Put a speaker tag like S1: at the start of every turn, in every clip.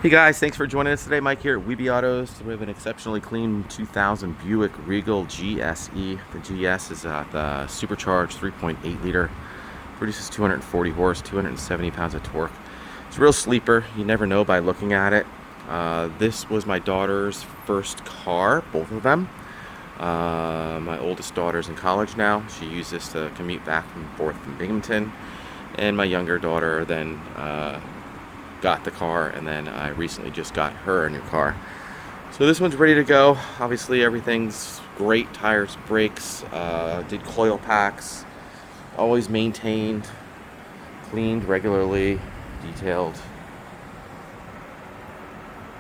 S1: Hey guys, thanks for joining us today. Mike here at WeBe Autos. We have an exceptionally clean 2000 Buick Regal GSE. The GS is the supercharged 3.8 liter. Produces 240 horse, 270 pounds of torque. It's a real sleeper. You never know by looking at it. This was my daughter's first car, both of them. My oldest daughter's in college now. She used this to commute back and forth from Binghamton. And my younger daughter then got the car, and then I recently just got her a new car. So this one's ready to go. Obviously everything's great. Tires, brakes, did coil packs, always maintained, cleaned regularly, detailed.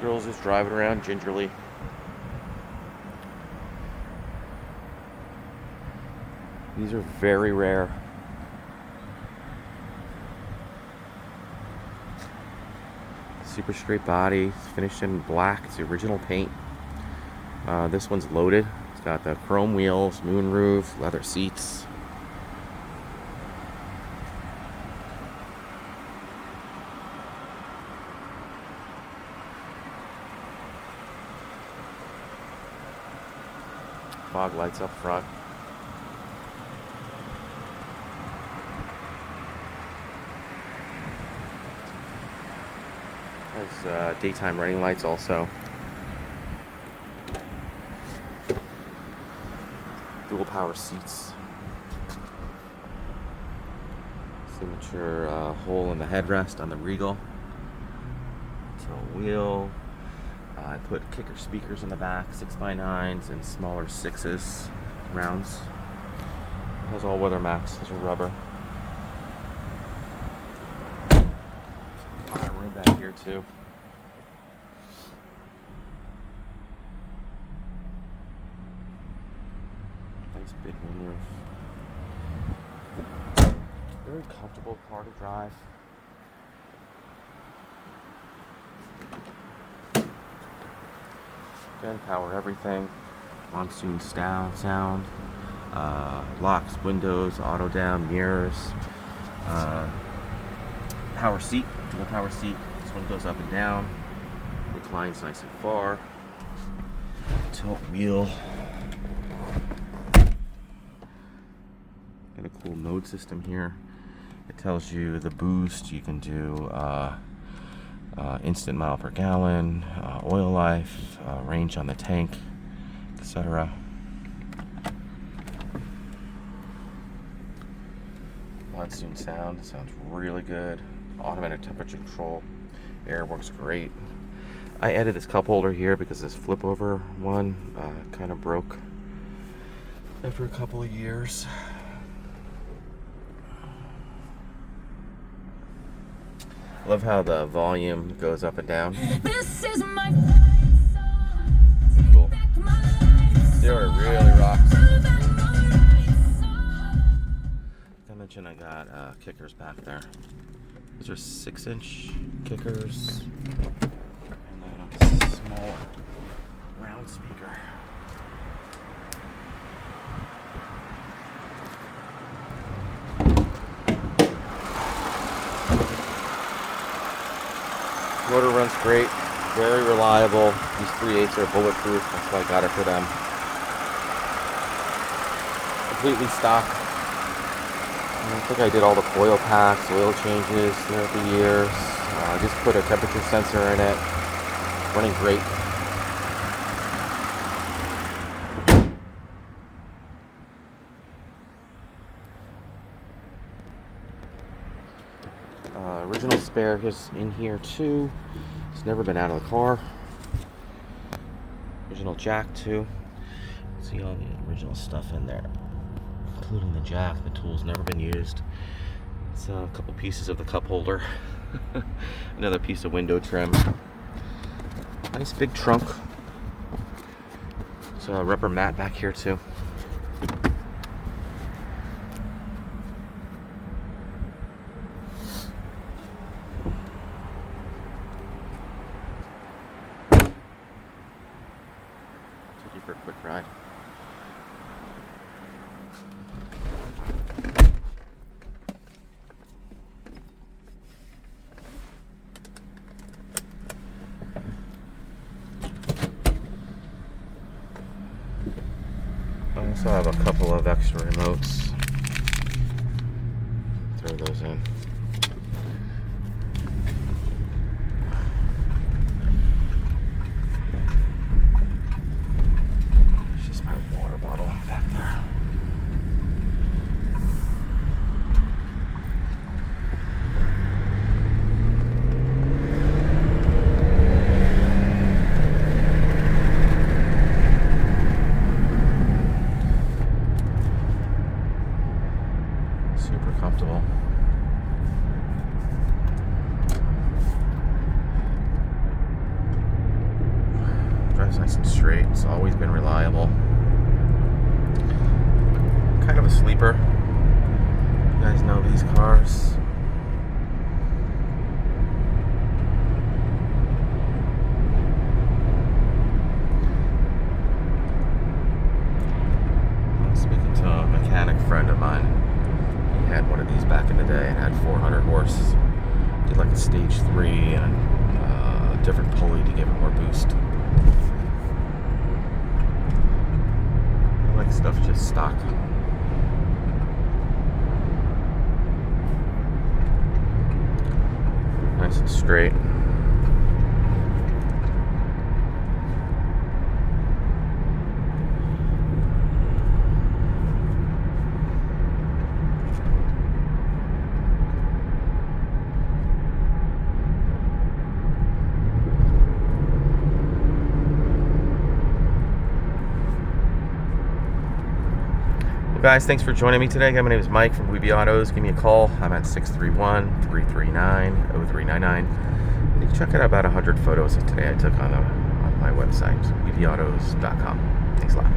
S1: Girls just driving around gingerly. These are very rare. Super straight body, it's finished in black. It's the original paint. This one's loaded. It's got the chrome wheels, moon roof, leather seats. Fog lights up front. There's daytime running lights also. Dual power seats. Signature hole in the headrest on the Regal. Tilt wheel. I put kicker speakers in the back, 6x9s and smaller 6s rounds. It has all weather mats. Those are rubber. Room back here too. Nice big moon roof. Very comfortable car to drive. Again, power everything. Monsoon Sound. Locks, windows, auto down, mirrors. Power seat, dual power seat. This one goes up and down. Reclines nice and far. Tilt wheel. Got a cool mode system here. It tells you the boost. You can do instant mile per gallon, oil life, range on the tank, etc. Monsoon Sound sounds really good. Automatic temperature control. Air works great. I added this cup holder here because this flip over one kind of broke after a couple of years. I love how the volume goes up and down. This is my cool. Stereo really rocks. I mentioned I got kickers back there. These are 6-inch kickers, and then a small round speaker. Motor runs great, very reliable. These 3/8s are bulletproof, that's why I got it for them. Completely stock. I think I did all the coil packs, oil changes throughout the years. I just put a temperature sensor in it. Running great. Original spare is in here too. It's never been out of the car. Original jack too. See all the original stuff in there, including the jack. The tool's never been used. It's a couple pieces of the cup holder. Another piece of window trim. Nice big trunk. There's a rubber mat back here too. Take you for a quick ride. also have a couple of extra remotes. Throw those in. There's just my water bottle back there. Super comfortable. Drives nice and straight. It's always been reliable. Kind of a sleeper. You guys know these cars. I was speaking to a mechanic friend of mine. He had one of these back in the day and had 400 horse. Did like a stage 3 and a different pulley to give it more boost. I like stuff just stock. Nice and straight. Guys, thanks for joining me today. My name is Mike from WeBe Autos. Give me a call. I'm at 631-339-0399. You can check out about 100 photos of today I took on my website, WeBeAutos.com. Thanks a lot.